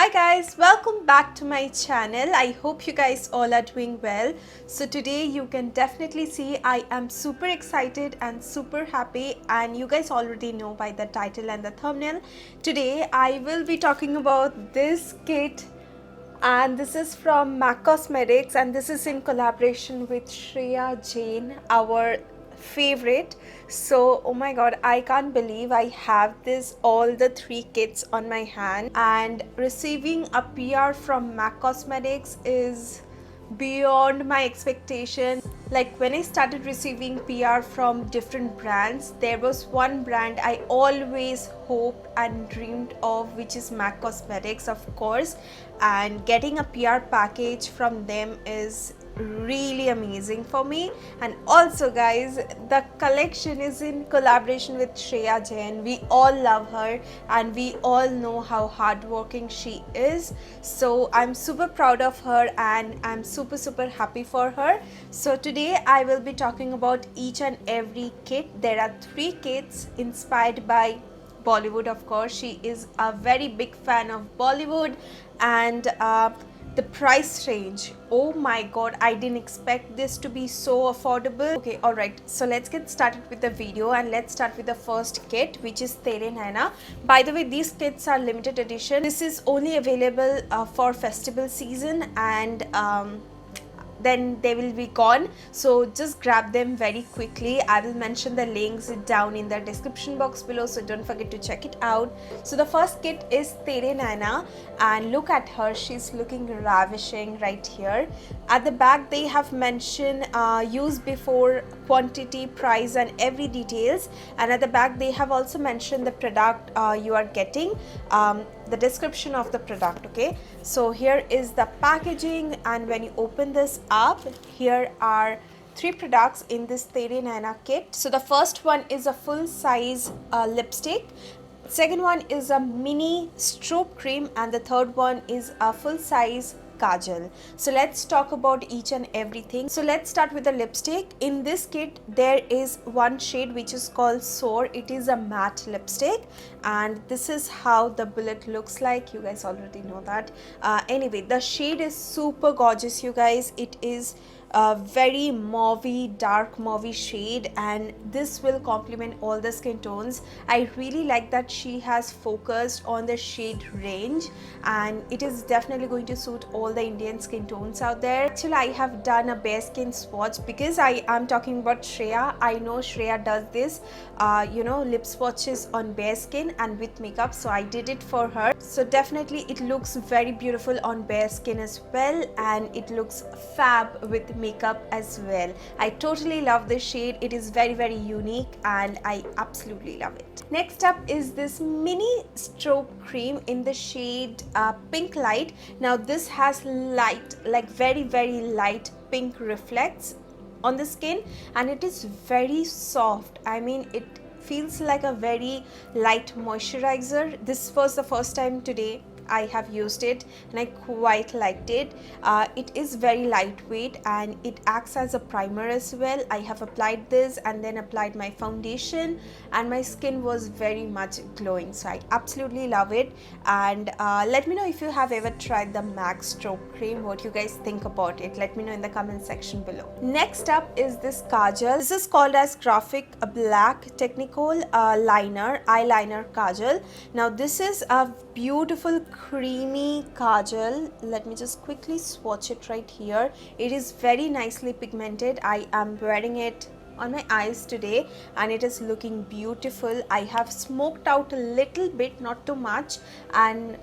Hi guys, welcome back to my channel. I hope you guys all are doing well. So today you can definitely see I am super excited and super happy, and you guys already know by the title and the thumbnail. Today I will be talking about this kit, and this is from MAC Cosmetics, and this is in collaboration with Shreya Jain, our favorite. So oh my god, I can't believe I have this all the three kits on my hand, and receiving a PR from MAC Cosmetics is beyond my expectation. Like when I started receiving PR from different brands, there was one brand I always hoped and dreamed of, which is MAC Cosmetics, of course, and getting a PR package from them is really amazing for me. And also guys, the collection is in collaboration with Shreya Jain. We all love her and we all know how hardworking she is, so I'm super proud of her and I'm super happy for her. So today I will be talking about each and every kit. There are three kits inspired by Bollywood. Of course, she is a very big fan of Bollywood, and the price range, oh my god, I didn't expect this to be so affordable. Okay, all right, so let's get started with the video, and let's start with the first kit, which is Tere Naina. By the way, these kits are limited edition. This is only available for festival season, and then they will be gone, so just grab them very quickly. I will mention the links down in the description box below, so don't forget to check it out. So the first kit is Tere Naina, and look at her, she's looking ravishing right here. At the back they have mentioned use before, quantity, price and every details, and at the back they have also mentioned the product you are getting, the description of the product. Okay, so here is the packaging, and when you open this up, here are three products in this Tere Naina kit. So the first one is a full size lipstick, second one is a mini strobe cream, and the third one is a full size Kajal. So let's talk about each and everything. So let's start with the lipstick. In this kit there is one shade which is called Soar. It is a matte lipstick, and this is how the bullet looks like. You guys already know that. Anyway, the shade is super gorgeous, you guys. It is a very mauvey, dark mauvey shade, and this will complement all the skin tones. I really like that she has focused on the shade range, and it is definitely going to suit all the Indian skin tones out there. Actually, I have done a bare skin swatch because I am talking about Shreya. I know Shreya does this lip swatches on bare skin and with makeup, so I did it for her. So definitely it looks very beautiful on bare skin as well, and it looks fab with makeup as well. I totally love this shade. It is very unique and I absolutely love it. Next up is this mini strobe cream in the shade Pink Light. Now this has light, like very light pink reflects on the skin, and it is very soft. I mean, it feels like a very light moisturizer. This was the first time today I have used it, and I quite liked it. It is very lightweight and it acts as a primer as well. I have applied this and then applied my foundation, and my skin was very much glowing, so I absolutely love it. And let me know if you have ever tried the MAC strobe cream, what you guys think about it. Let me know in the comment section below. Next up is this Kajal. This is called as Graphic Black Technical Eyeliner Kajal. Now this is a beautiful creamy Kajal. Let me just quickly swatch it right here. It is very nicely pigmented. I am wearing it on my eyes today and it is looking beautiful. I have smoked out a little bit, not too much, and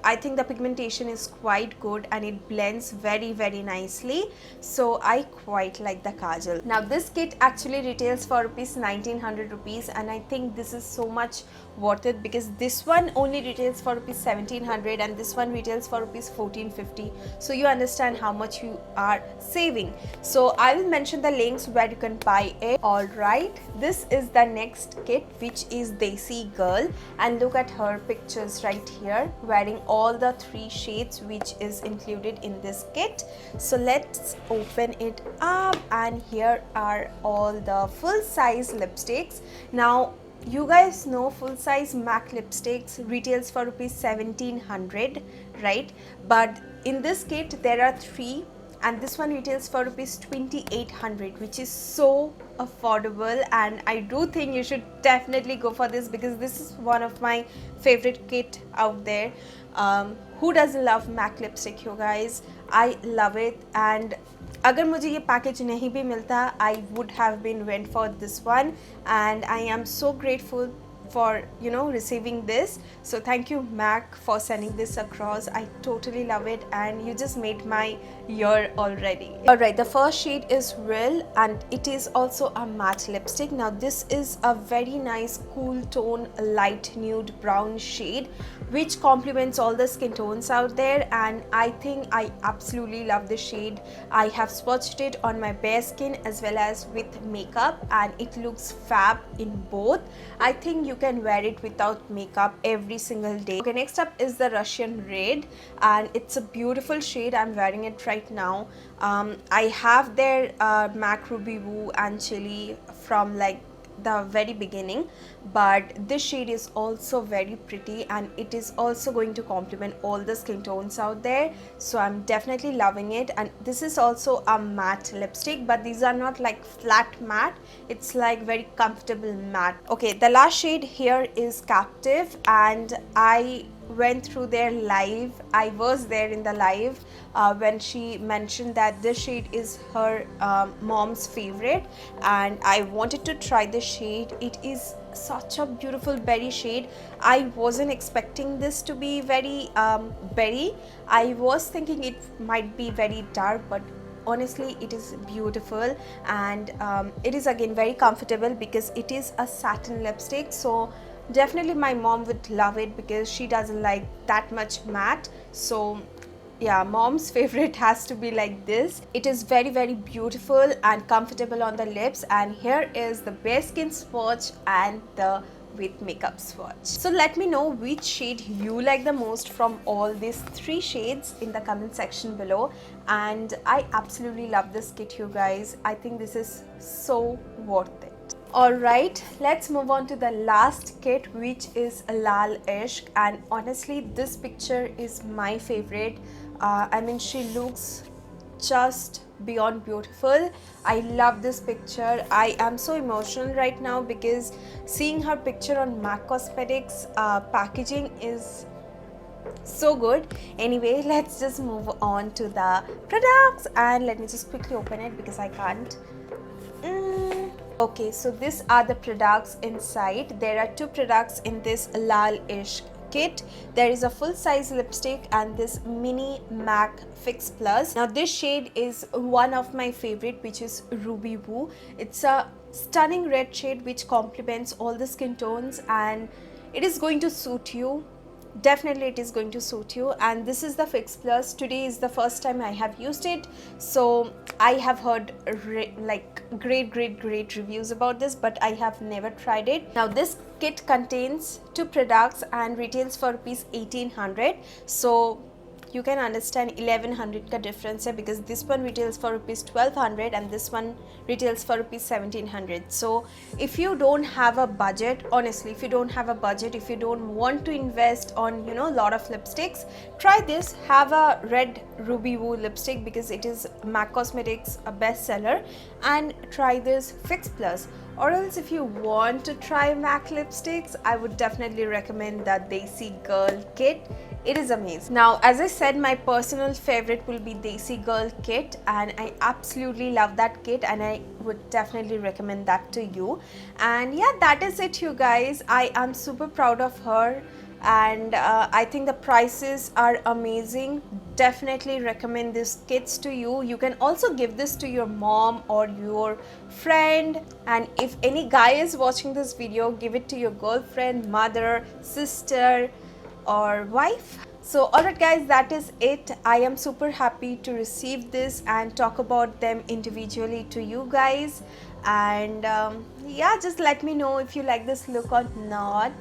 I think the pigmentation is quite good and it blends very nicely, so I quite like the Kajal. Now this kit actually retails for ₹1900, and I think this is so much worth it because this one only retails for ₹1700 and this one retails for ₹1450, so you understand how much you are saving. So I will mention the links where you can buy it. Alright, this is the next kit, which is Desi Girl, and look at her pictures right here wearing all the three shades which is included in this kit. So let's open it up, and here are all the full size lipsticks. Now you guys know full size MAC lipsticks retails for rupees 1700, right? But in this kit there are 3 and this one retails for rupees 2800, which is so affordable, and I do think you should definitely go for this because this is one of my favorite kit out there. Who doesn't love MAC lipstick, you guys? I love it, and अगर मुझे ये package नहीं भी मिलता, I would have been went for this one, and I am so grateful for, you know, receiving this. So thank you MAC for sending this across. I totally love it, and you just made my year already. Alright, the first shade is Real, and it is also a matte lipstick. Now this is a very nice cool tone light nude brown shade which complements all the skin tones out there, and I think I absolutely love this shade. I have swatched it on my bare skin as well as with makeup, and it looks fab in both. I think you can wear it without makeup every single day. Okay, next up is the Russian Red, and it's a beautiful shade. I'm wearing it right now. I have their MAC Ruby Woo and Chili from like the very beginning, but this shade is also very pretty, and it is also going to complement all the skin tones out there, so I'm definitely loving it. And this is also a matte lipstick, but these are not like flat matte, it's like very comfortable matte. Okay, the last shade here is Captive, and I went through their live. I was there in the live when she mentioned that this shade is her mom's favorite, and I wanted to try this shade. It is such a beautiful berry shade. I wasn't expecting this to be very berry. I was thinking it might be very dark, but honestly it is beautiful, and it is again very comfortable because it is a satin lipstick, so definitely my mom would love it because she doesn't like that much matte. So yeah, mom's favorite has to be like this. It is very beautiful and comfortable on the lips, and here is the bare skin swatch and the with makeup swatch. So let me know which shade you like the most from all these 3 shades in the comment section below. And I absolutely love this kit, you guys. I think this is so worth it. Alright, let's move on to the last kit, which is Lal Ishq, and honestly this picture is my favorite. I mean, she looks just beyond beautiful. I love this picture. I am so emotional right now because seeing her picture on MAC Cosmetics packaging is so good. Anyway, let's just move on to the products, and let me just quickly open it because I can't. Okay, so these are the products inside. There are 2 products in this Lal Ishq kit. There is a full size lipstick and this mini MAC Fix Plus. Now this shade is one of my favorite, which is Ruby Woo. It's a stunning red shade which complements all the skin tones, and it is going to suit you. Definitely it is going to suit you. And this is the Fix Plus. Today is the first time I have used it, so I have heard like great reviews about this, but I have never tried it. Now this kit contains 2 products and retails for rupees 1800, so you can understand 1100 ka difference hai, because this one retails for rupees 1200 and this one retails for rupees 1700. So if you don't have a budget, honestly, if you don't have a budget, if you don't want to invest on, you know, a lot of lipsticks, try this. Have a red Ruby Woo lipstick because it is MAC Cosmetics a bestseller, and try this Fix Plus. Or else if you want to try MAC lipsticks, I would definitely recommend the Desi Girl kit. It is amazing. Now, as I said, my personal favorite will be Desi Girl kit, and I absolutely love that kit, and I would definitely recommend that to you. And yeah, that is it, you guys. I am super proud of her, and I think the prices are amazing. Definitely recommend these kits to you. You can also give this to your mom or your friend, and if any guy is watching this video, give it to your girlfriend, mother, sister or wife. So alright guys, that is it. I am super happy to receive this and talk about them individually to you guys. and yeah, just let me know if you like this look or not.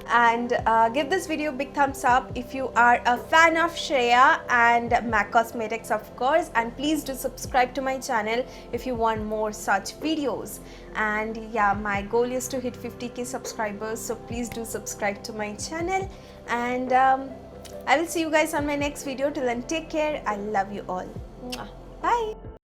And give this video a big thumbs up if you are a fan of Shreya and MAC Cosmetics, of course, and please do subscribe to my channel if you want more such videos. And yeah, my goal is to hit 50k subscribers, so please do subscribe to my channel, and I will see you guys on my next video. Till then, take care. I love you all. Mwah. Bye.